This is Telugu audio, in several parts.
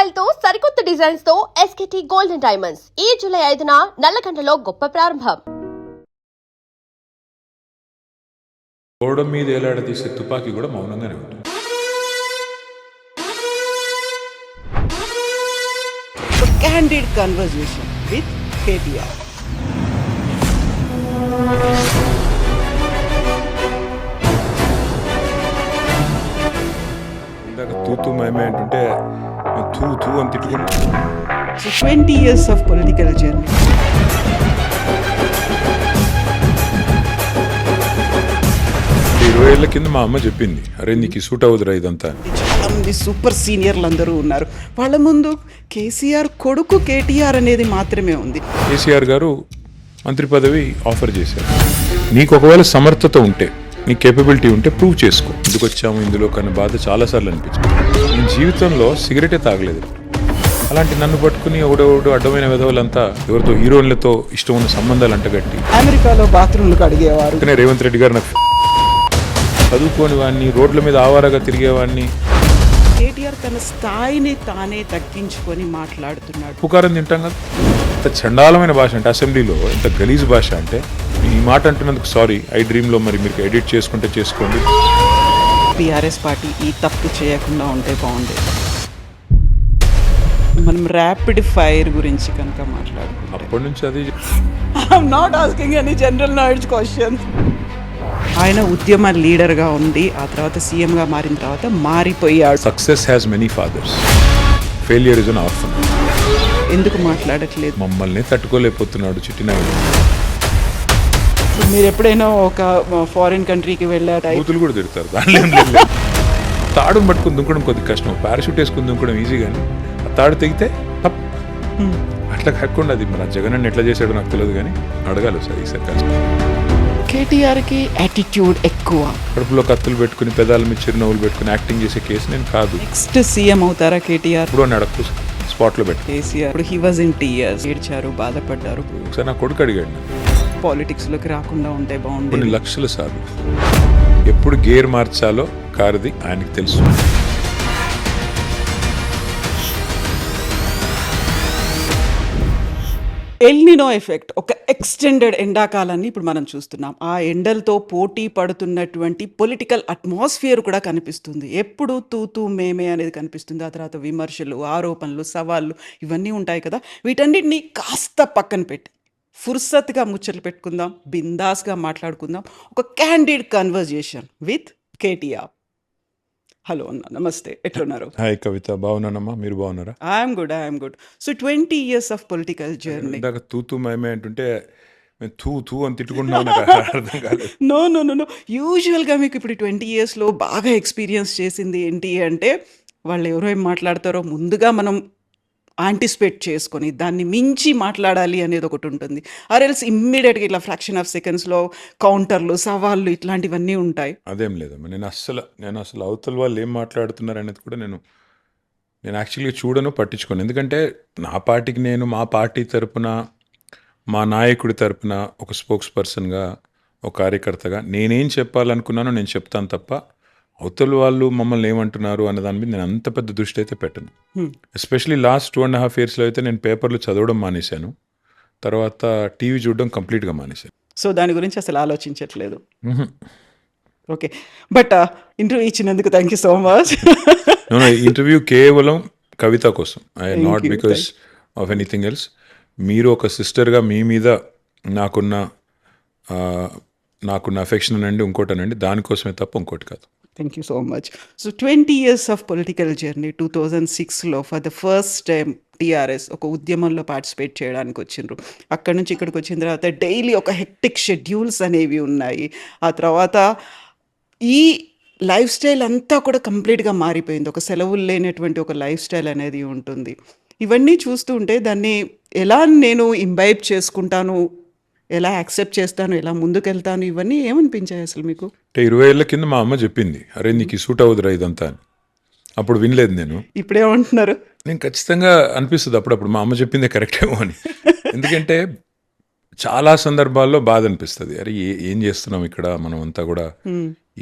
స్టైల్ తో సరికొత్త డిజైన్స్ తో SKT గోల్డెన్ డైమండ్స్ ఈ జూలై 5న నల్లగండలో గొప్ప ప్రారంభం. గోడ మీద ఏలాడదీసే తుపాకీ కూడా మౌనంగానే ఉంటుంది. Candid conversation with KTR. ఇందాక తూతూ మేమే అంటుంటే తూ తూ అని తిట్టుకుంటా. So 20 years of political journey. 20 ఏళ్ల కింద మా అమ్మ చెప్పింది, అరే నీకు సూట్ అవుతురా ఇదంతా. చాలా మంది సూపర్ సీనియర్లు అందరూ ఉన్నారు. వాళ్ళ ముందు కేసీఆర్ కొడుకు కేటీఆర్ అనేది మాత్రమే ఉంది. కేసీఆర్ గారు మంత్రి పదవి ఆఫర్ చేశారు. నీకు ఒకవేళ సమర్థత ఉంటే, నీ కేపబిలిటీ ఉంటే ప్రూవ్ చేసుకో. ఎందుకు వచ్చాము ఇందులో కన్నా బాధ చాలాసార్లు అనిపించింది. నేను జీవితంలో సిగరెటే తాగలేదు. అలాంటి నన్ను పట్టుకుని ఒకడొకడు అడ్డమైన విధవులంతా ఎవరితో హీరోయిన్లతో ఇష్టం ఉన్న సంబంధాలు అంటగట్టి అమెరికాలో బాత్రూమ్లు కడిగేవారు. రేవంత్ రెడ్డి గారు నాకు చదువుకోని వాడిని, రోడ్ల మీద ఆవారగా తిరిగేవాడిని. కేటీఆర్ తన స్థాయిని తానే తగ్గించుకొని మాట్లాడుతున్నాడు. పుకారం తింటాం కదా, ఇంత చండాలమైన భాష అంటే అసెంబ్లీలో, ఇంత గలీజ్ భాష అంటే. ఈ మాట అంటున్నందుకు సారీ. ఐ డ్రీమ్లో మరి మీరు ఎడిట్ చేసుకుంటే చేసుకోండి. టీఆర్ఎస్ పార్టీ ఈ తప్పు చేయకుండా ఉంటే బాగుండేది. మనం ర్యాపిడ్ ఫైర్ గురించి కనుక మాట్లాడుకుంటాం. అప్పటి నుంచి అది I'm not asking any general knowledge questions. ఆయన ఉద్యమ లీడర్గా ఉంది, ఆ తర్వాత సీఎంగా మారిన తర్వాత మారిపోయాడు. Success has many fathers, failure is an orphan. ఎందుకు మాట్లాడట్లేదు? మమ్మల్ని తట్టుకోలేకపోతున్నాడు చిట్టినాయుడు. మీరు ఎప్పుడైనా ఒక ఫారిన్ కంట్రీకి వెళ్ళారు? బూతులు కూడా తిడతారు, దానిలో ఏం లేదు. తాడును పట్టుకుని దుంకడం కొద్ది కష్టం, పారాషూట్ వేసుకుని దుంకడం ఈజీ. కానీ ఆ తాడు తెగితే అట్లా కాకుండా అది మన జగన్ అన్న ఎట్లా చేశాడో నాకు తెలియదు, కానీ అడగాలి సార్ ఈసారి కష్టం. కేటీఆర్కి యాటిట్యూడ్ ఎక్కువ. కడుపులో కత్తులు పెట్టుకుని పెదాల మీద చిరునవ్వులు పెట్టుకుని యాక్టింగ్ చేసే కేసు నేను కాదు. నెక్స్ట్ సీఎం అవుతారా కేటీఆర్? ఇప్పుడు అని అడగకు, స్పాట్లో పెట్టి. కేసీఆర్ ఇప్పుడు హీ వాజ్ ఇన్ టీయర్స్, ఏడ్చారు, బాధపడ్డారు. ఒకసారి నా కొడుకు అడిగాడు, పాలిటిక్స్లోకి రాకుండా ఉంటే బాగుంది. కొన్ని లక్షల సార్లు ఎప్పుడు గేర్ మార్చాలో కారుది ఆయనకు తెలుసు. ఎల్నినో ఎఫెక్ట్, ఒక ఎక్స్టెండెడ్ ఎండాకాలాన్ని ఇప్పుడు మనం చూస్తున్నాం. ఆ ఎండలతో పోటీ పడుతున్నటువంటి పొలిటికల్ అట్మాస్ఫియర్ కూడా కనిపిస్తుంది. ఎప్పుడు తూతూ మేమే అనేది కనిపిస్తుంది. ఆ తర్వాత విమర్శలు, ఆరోపణలు, సవాళ్ళు ఇవన్నీ ఉంటాయి కదా. వీటన్నిటిని కాస్త పక్కన పెట్టి ఫుర్సత్గా ముచ్చట్లు పెట్టుకుందాం, బిందాస్గా మాట్లాడుకుందాం. ఒక candid conversation with KTR. Hello అన్న, నమస్తే, ఎట్లున్నారు? హాయ్ కవిత, బాగున్నానమ్మా, మీరు బాగున్నారా? I'm good. So 20 years of political journey. ఇందాక తూతూ మేమే అంటుంటే మేము తూ తూ అని తిట్టుకుంటున్నాం, నాకు అర్థం కాలేదు. నో. యూజువల్గా మీకు ఇప్పుడు 20 yearsలో బాగా ఎక్స్పీరియన్స్ చేసింది ఏంటి అంటే, వాళ్ళు ఎవరో ఏం మాట్లాడతారో ముందుగా మనం యాంటిసిపేట్ చేసుకొని దాన్ని మించి మాట్లాడాలి అనేది ఒకటి ఉంటుంది. ఆర్ఎల్స్ ఇమ్మీడియట్గా ఇట్లా ఫ్రాక్షన్ ఆఫ్ సెకండ్స్లో కౌంటర్లు, సవాళ్ళు ఇట్లాంటివన్నీ ఉంటాయి. అదేం లేదమ్మా, నేను అసలు అవతల వాళ్ళు ఏం మాట్లాడుతున్నారు అనేది కూడా నేను యాక్చువల్గా చూడను, పట్టించుకోను. ఎందుకంటే నా పార్టీకి నేను, మా పార్టీ తరపున, మా నాయకుడి తరపున ఒక స్పోక్స్ పర్సన్గా, ఒక కార్యకర్తగా నేనేం చెప్పాలనుకున్నానో నేను చెప్తాను తప్ప అవతల వాళ్ళు మమ్మల్ని ఏమంటున్నారు అన్న దాని మీద నేను అంత పెద్ద దృష్టి అయితే పెట్టను. ఎస్పెషలీ లాస్ట్ 2.5 yearsలో అయితే నేను పేపర్లు చదవడం మానేశాను, తర్వాత టీవీ చూడడం కంప్లీట్గా మానేశాను. సో దాని గురించి అసలు ఆలోచించట్లేదు. ఓకే, బట్ ఇంటర్వ్యూ ఇచ్చినందుకు thank you so much. Interview కేవలం కవిత కోసం, I not because of anything else. మీరు ఒక సిస్టర్గా మీ మీద నాకున్న అఫెక్షన్ అనండి, ఇంకోటి అనండి, దానికోసమే తప్ప ఇంకోటి కాదు. Thank you so much. So 20 years of political journey. 2006లో for the first time TRS ఒక ఉద్యమంలో పార్టిసిపేట్ చేయడానికి వచ్చిండ్రు. అక్కడ నుంచి ఇక్కడికి వచ్చిన తర్వాత డైలీ ఒక హెక్టిక్ షెడ్యూల్స్ అనేవి ఉన్నాయి. ఆ తర్వాత ఈ లైఫ్ స్టైల్ అంతా కూడా కంప్లీట్గా మారిపోయింది. ఒక సెలవులు లేనటువంటి ఒక లైఫ్ స్టైల్ అనేది ఉంటుంది. ఇవన్నీ చూస్తూ ఉంటే దాన్ని ఎలా నేను ఇంబైబ్ చేసుకుంటాను, ఎలా యాక్సెప్ట్ చేస్తాను, ఎలా ముందుకెళ్తాను, ఇవన్నీ ఏమనిపించాయి అసలు మీకు? అంటే 20 ఏళ్ల కింద మా అమ్మ చెప్పింది, అరే నీకు సూట్ అవుతురా ఇదంతా అని. అప్పుడు వినలేదు నేను. ఇప్పుడేమంటున్నారు? నేను ఖచ్చితంగా అనిపిస్తుంది అప్పుడప్పుడు మా అమ్మ చెప్పిందే కరెక్టేమో అని. ఎందుకంటే చాలా సందర్భాల్లో బాధ అనిపిస్తుంది, అరే ఏం చేస్తున్నాం ఇక్కడ మనం అంతా కూడా,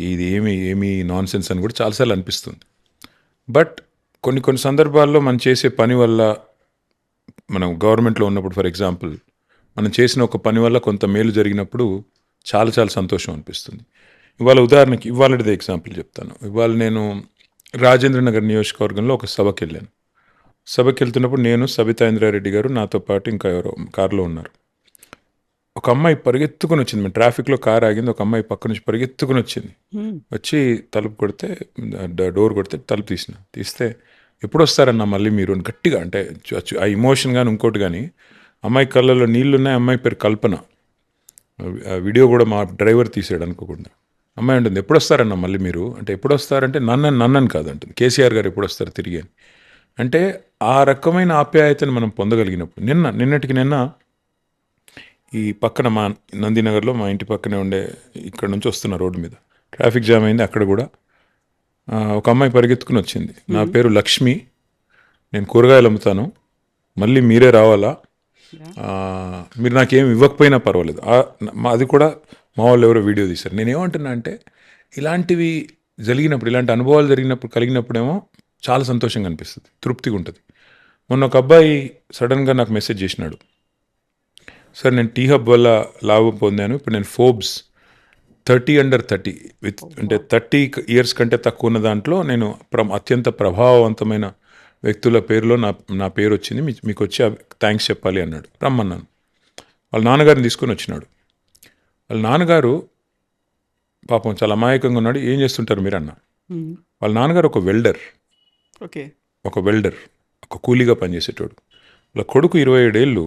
ఇది ఏమి నాన్ సెన్స్ అని కూడా చాలాసార్లు అనిపిస్తుంది. బట్ కొన్ని సందర్భాల్లో మనం చేసే పని వల్ల, మనం గవర్నమెంట్లో ఉన్నప్పుడు ఫర్ ఎగ్జాంపుల్ మనం చేసిన ఒక పని వల్ల కొంత మేలు జరిగినప్పుడు చాలా చాలా సంతోషం అనిపిస్తుంది. ఉదాహరణకి ఇవాళదే ఎగ్జాంపుల్ చెప్తాను. ఇవాళ నేను రాజేంద్ర నగర్ నియోజకవర్గంలో ఒక సభకి వెళ్ళాను. సభకి వెళ్తున్నప్పుడు నేను, సబితా ఇంద్రారెడ్డి గారు, నాతో పాటు ఇంకా ఎవరో కారులో ఉన్నారు. ఒక అమ్మాయి పరిగెత్తుకుని వచ్చింది. మేము ట్రాఫిక్లో కారు ఆగింది, ఒక అమ్మాయి పక్క నుంచి పరిగెత్తుకుని వచ్చింది. వచ్చి తలుపు కొడితే, డోర్ కొడితే తలుపు తీస్తే ఎప్పుడు వస్తారన్నా మళ్ళీ మీరు అని గట్టిగా, అంటే ఆ ఇమోషన్ కానీ ఇంకోటి కానీ, అమ్మాయి కళ్ళలో నీళ్లున్నాయి. అమ్మాయి పేరు కల్పన. ఆ వీడియో కూడా మా డ్రైవర్ తీసాడు అనుకోకుండా. అమ్మాయి ఉంటుంది, ఎప్పుడు వస్తారన్నా మళ్ళీ మీరు అంటే, ఎప్పుడు వస్తారంటే నన్నని కాదు అంటుంది, కేసీఆర్ గారు ఎప్పుడు వస్తారు తిరిగి అని. అంటే ఆ రకమైన ఆప్యాయతను మనం పొందగలిగినప్పుడు, నిన్నటికి నిన్న ఈ పక్కన మా నందినగర్లో, మా ఇంటి పక్కనే ఉండే ఇక్కడ నుంచి వస్తున్న రోడ్డు మీద ట్రాఫిక్ జామ్ అయింది. అక్కడ కూడా ఒక అమ్మాయి పరిగెత్తుకుని వచ్చింది. నా పేరు లక్ష్మి, నేను కూరగాయలు అమ్ముతాను, మళ్ళీ మీరే రావాలా, మీరు నాకేం ఇవ్వకపోయినా పర్వాలేదు. అది కూడా మా వాళ్ళు ఎవరో వీడియో తీశారు. నేనేమంటున్నా అంటే, ఇలాంటివి జరిగినప్పుడు, ఇలాంటి అనుభవాలు కలిగినప్పుడేమో చాలా సంతోషంగా అనిపిస్తుంది, తృప్తిగా ఉంటుంది. మొన్న ఒక అబ్బాయి సడన్గా నాకు మెసేజ్ చేసినాడు, సార్ నేను టీ హబ్ వల్ల లాభం పొందాను, ఇప్పుడు నేను ఫోర్బ్స్ 30 under 30 అంటే 30 years కంటే తక్కువ ఉన్న దాంట్లో నేను అత్యంత ప్రభావవంతమైన వ్యక్తుల పేరులో నా పేరు వచ్చింది, మీకు వచ్చి థ్యాంక్స్ చెప్పాలి అన్నాడు. రమ్మన్నాను. వాళ్ళ నాన్నగారిని తీసుకొని వచ్చినాడు. వాళ్ళ నాన్నగారు పాపం చాలా అమాయకంగా ఉన్నాడు. ఏం చేస్తుంటారు మీరు అన్న. వాళ్ళ నాన్నగారు ఒక వెల్డర్, ఒక కూలీగా పనిచేసేటోడు. వాళ్ళ కొడుకు 27 ఏళ్ళు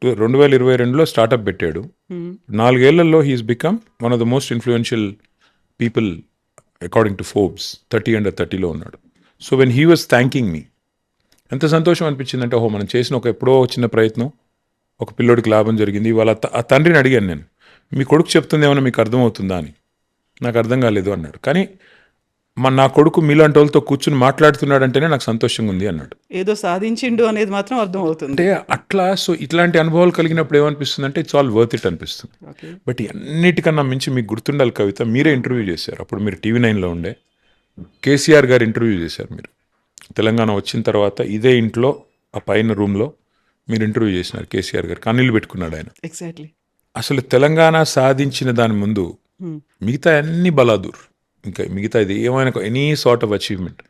2022లో స్టార్టప్ పెట్టాడు. 4 ఏళ్లలో he's become one of the most influential people according to Forbes. 30 under 30లో ఉన్నాడు. So when he was thanking me, ఎంత సంతోషం అనిపించిందంటే, ఓహో మనం చేసిన ఎప్పుడో చిన్న ప్రయత్నం ఒక పిల్లోడికి లాభం జరిగింది. వాళ్ళ ఆ తండ్రిని అడిగాను నేను, మీ కొడుకు చెప్తుంది ఏమన్నా మీకు అర్థమవుతుందా అని. నాకు అర్థం కాలేదు అన్నాడు. కానీ నా కొడుకు మీలాంటి వాళ్ళతో కూర్చుని మాట్లాడుతున్నాడంటేనే నాకు సంతోషంగా ఉంది అన్నాడు. ఏదో సాధించిండు అనేది మాత్రం అర్థమవుతుంది. అంటే అట్లా, సో ఇట్లాంటి అనుభవాలు కలిగినప్పుడు ఏమనిపిస్తుంది అంటే, ఇట్స్ ఆల్ వర్త్ ఇట్ అనిపిస్తుంది. బట్ అన్నిటికన్నా మించి మీకు గుర్తుండాలి కవిత, మీరే ఇంటర్వ్యూ చేశారు. అప్పుడు మీరు TV 9లో ఉండే, కేసీఆర్ గారు ఇంటర్వ్యూ చేశారు. మీరు తెలంగాణ వచ్చిన తర్వాత ఇదే ఇంట్లో ఆ పైన రూమ్లో మీరు ఇంటర్వ్యూ చేసినారు. కేసీఆర్ గారు కన్నీళ్ళు పెట్టుకున్నాడు ఆయన. ఎగ్జాక్ట్లీ. అసలు తెలంగాణ సాధించిన దాని ముందు మిగతా అన్ని బలాదూర్, ఇంకా మిగతా ఇది ఏమైనా ఎనీ సార్ట్ ఆఫ్ అచీవ్మెంట్.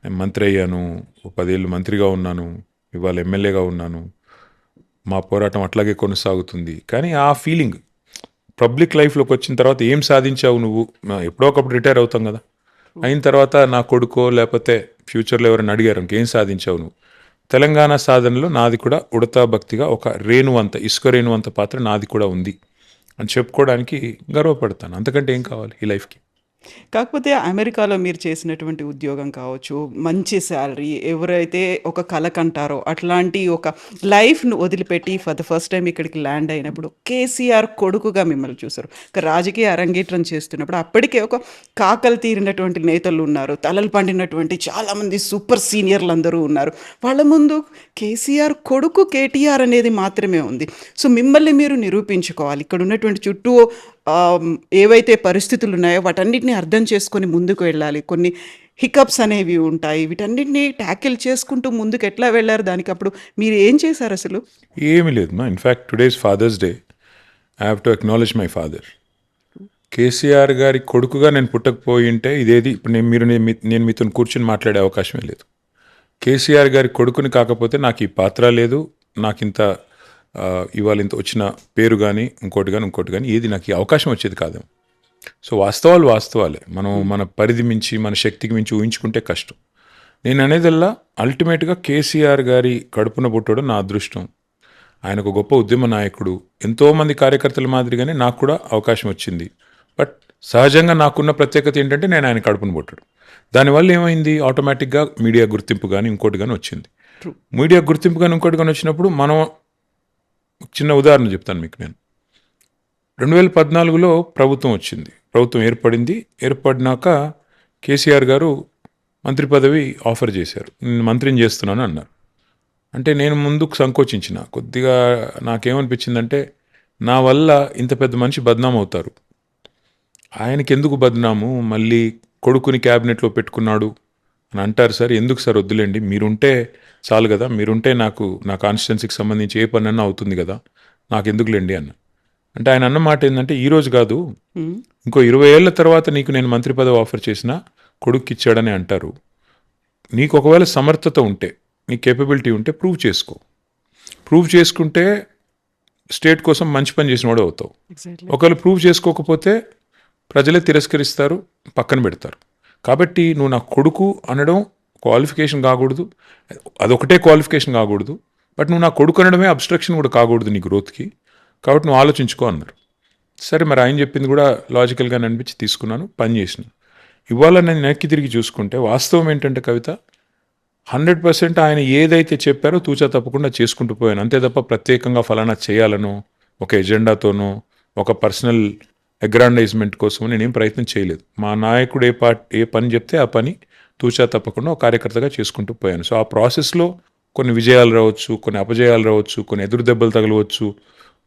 నేను మంత్రి అయ్యాను, 10 ఏళ్ళు మంత్రిగా ఉన్నాను, ఇవాళ ఎమ్మెల్యేగా ఉన్నాను, మా పోరాటం అట్లాగే కొనసాగుతుంది. కానీ ఆ ఫీలింగ్ పబ్లిక్ లైఫ్లోకి వచ్చిన తర్వాత, ఏం సాధించావు నువ్వు, ఎప్పుడో ఒకప్పుడు రిటైర్ అవుతాం కదా, అయిన తర్వాత నా కొడుకో లేకపోతే ఫ్యూచర్లో ఎవరైనా అడిగారు ఇంకేం సాధించావు నువ్వు, తెలంగాణ సాధనలో నాది కూడా ఉడతా భక్తిగా ఒక రేణువంత, ఇసుక రేణువంత పాత్ర నాది కూడా ఉంది అని చెప్పుకోవడానికి గర్వపడతాను. అంతకంటే ఏం కావాలి ఈ లైఫ్కి. కాకపోతే అమెరికాలో మీరు చేసినటువంటి ఉద్యోగం కావచ్చు, మంచి శాలరీ, ఎవరైతే ఒక కల కంటారో అట్లాంటి ఒక లైఫ్ను వదిలిపెట్టి ఫర్ ద ఫస్ట్ టైం ఇక్కడికి ల్యాండ్ అయినప్పుడు కేసీఆర్ కొడుకుగా మిమ్మల్ని చూశారు. ఒక రాజకీయ అరంగేట్రం చేస్తున్నప్పుడు అప్పటికే ఒక కాకలు తీరినటువంటి నేతలు ఉన్నారు, తలలు పండినటువంటి చాలామంది సూపర్ సీనియర్లు అందరూ ఉన్నారు. వాళ్ళ ముందు కేసీఆర్ కొడుకు కేటీఆర్ అనేది మాత్రమే ఉంది. సో మిమ్మల్ని మీరు నిరూపించుకోవాలి. ఇక్కడ ఉన్నటువంటి చుట్టూ ఏవైతే పరిస్థితులు ఉన్నాయో వాటన్నిటిని అర్థం చేసుకొని ముందుకు వెళ్ళాలి. కొన్ని హికప్స్ అనేవి ఉంటాయి, వీటన్నిటిని ట్యాకిల్ చేసుకుంటూ ముందుకు ఎట్లా వెళ్ళారు, దానికి అప్పుడు మీరు ఏం చేశారు అసలు? ఏమీ లేదు మా. In fact today's fathers day, I have to acknowledge my father. KCR గారి కొడుకుగా నేను పుట్టకపోయి ఉంటే ఇదేది ఇప్పుడు నేను మీతో కూర్చొని మాట్లాడే అవకాశమే లేదు. కేసీఆర్ గారి కొడుకుని కాకపోతే నాకు ఈ పాత్ర లేదు, నాకు ఇంత ఇవాళ ఇంత వచ్చిన పేరు కానీ ఇంకోటి కానీ ఏది నాకు ఈ అవకాశం వచ్చేది కాదేమో. సో వాస్తవాలే. మనం మన పరిధి మించి, మన శక్తికి మించి ఊహించుకుంటే కష్టం. నేను అనేదల్లా అల్టిమేట్గా కేసీఆర్ గారి కడుపున పుట్టడం నా అదృష్టం. ఆయన ఒక గొప్ప ఉద్యమ నాయకుడు, ఎంతోమంది కార్యకర్తల మాదిరిగానే నాకు కూడా అవకాశం వచ్చింది. బట్ సహజంగా నాకున్న ప్రత్యేకత ఏంటంటే, నేను ఆయన కడుపున పుట్టడం. దానివల్ల ఏమైంది, ఆటోమేటిక్గా మీడియా గుర్తింపు కానీ ఇంకోటి కానీ వచ్చింది. మీడియా గుర్తింపు కానీ ఇంకోటి కానీ వచ్చినప్పుడు మనం, చిన్న ఉదాహరణ చెప్తాను మీకు నేను. 2014లో ప్రభుత్వం వచ్చింది, ప్రభుత్వం ఏర్పడినాక కేసీఆర్ గారు మంత్రి పదవి ఆఫర్ చేశారు. నేను మంత్రిని చేస్తున్నాను అన్నారు. అంటే నేను ముందుకు సంకోచించిన కొద్దిగా. నాకేమనిపించిందంటే, నా వల్ల ఇంత పెద్ద మనిషి బద్నాం అవుతారు, ఆయనకి ఎందుకు బద్నాము, మళ్ళీ కొడుకుని క్యాబినెట్లో పెట్టుకున్నాడు అని అంటారు. సార్ ఎందుకు సార్ వద్దులేండి, మీరుంటే చాలు కదా, మీరుంటే నాకు నా కాన్స్టిట్యున్సీకి సంబంధించి ఏ పని అన్నా అవుతుంది కదా, నాకు ఎందుకులేండి అన్న. అంటే ఆయన అన్న మాట ఏంటంటే, ఈ రోజు కాదు ఇంకో 20 ఏళ్ల తర్వాత నీకు నేను మంత్రి పదవి ఆఫర్ చేసినా కొడుక్కి ఇచ్చాడని అంటారు. నీకు ఒకవేళ సమర్థత ఉంటే, నీ కేపబిలిటీ ఉంటే ప్రూవ్ చేసుకుంటే స్టేట్ కోసం మంచి పని చేసిన వాడు అవుతావు. ఎగ్జాక్ట్లీ. ఒకవేళ ప్రూవ్ చేసుకోకపోతే ప్రజలే తిరస్కరిస్తారు, పక్కన పెడతారు. కాబట్టి నువ్వు నా కొడుకు అనడం క్వాలిఫికేషన్ కాకూడదు, అదొకటే క్వాలిఫికేషన్ కాకూడదు, బట్ నువ్వు నా కొడుకు అనడమే అబ్స్ట్రక్షన్ కూడా కాకూడదు నీ గ్రోత్కి. కాబట్టి నువ్వు ఆలోచించుకో అన్నారు. సరే, మరి ఆయన చెప్పింది కూడా లాజికల్గానే అనిపించి తీసుకున్నాను, పని చేసిన. ఇవాళ నేను వెనక్కి తిరిగి చూసుకుంటే వాస్తవం ఏంటంటే కవిత, 100% ఆయన ఏదైతే చెప్పారో తూచా తప్పకుండా చేసుకుంటూ పోయాను. అంతే తప్ప ప్రత్యేకంగా ఫలానా చేయాలనో, ఒక ఎజెండాతోనో, ఒక పర్సనల్ అగ్రాండైజ్మెంట్ కోసం నేనేం ప్రయత్నం చేయలేదు. మా నాయకుడు ఏ పని చెప్తే ఆ పని తూచా తప్పకుండా ఒక కార్యకర్తగా చేసుకుంటూ పోయాను. సో ఆ ప్రాసెస్లో కొన్ని విజయాలు రావచ్చు, కొన్ని అపజయాలు రావచ్చు, కొన్ని ఎదురు దెబ్బలు తగలవచ్చు,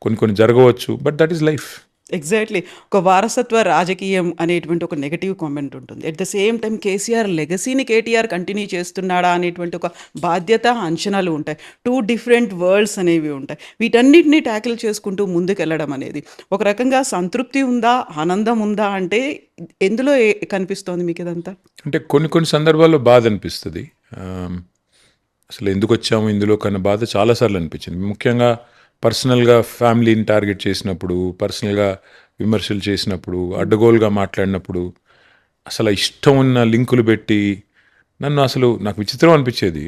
కొన్ని జరగవచ్చు, but that is life. Exactly. ఒక వారసత్వ రాజకీయం అనేటువంటి ఒక నెగటివ్ కామెంట్ ఉంటుంది. At the same time KCR లెగసీని కేటీఆర్ కంటిన్యూ చేస్తున్నాడా అనేటువంటి ఒక బాధ్యత, అంచనాలు ఉంటాయి. 2 డిఫరెంట్ వరల్డ్స్ అనేవి ఉంటాయి. వీటన్నిటిని ట్యాకిల్ చేసుకుంటూ ముందుకెళ్ళడం అనేది ఒక రకంగా సంతృప్తి ఉందా, ఆనందం ఉందా అంటే ఎందులో కనిపిస్తోంది మీకు ఇదంతా? అంటే కొన్ని సందర్భాల్లో బాధ అనిపిస్తుంది. అసలు ఎందుకు వచ్చాము ఇందులో కన్నా బాధ చాలాసార్లు అనిపించింది. ముఖ్యంగా పర్సనల్గా ఫ్యామిలీని టార్గెట్ చేసినప్పుడు, పర్సనల్గా విమర్శలు చేసినప్పుడు, అడ్డగోలుగా మాట్లాడినప్పుడు, అసలు ఇష్టం ఉన్న లింకులు పెట్టి నాకు విచిత్రం అనిపించేది.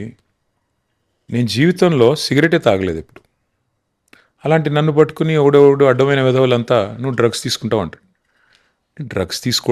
నేను జీవితంలో సిగరెటే తాగలేదు ఎప్పుడు. అలాంటి నన్ను పట్టుకుని ఒకడెవడు అడ్డమైన విధవులంతా నువ్వు డ్రగ్స్ తీసుకుంటావు అంటాడు. డ్రగ్స్ తీసుకోవడం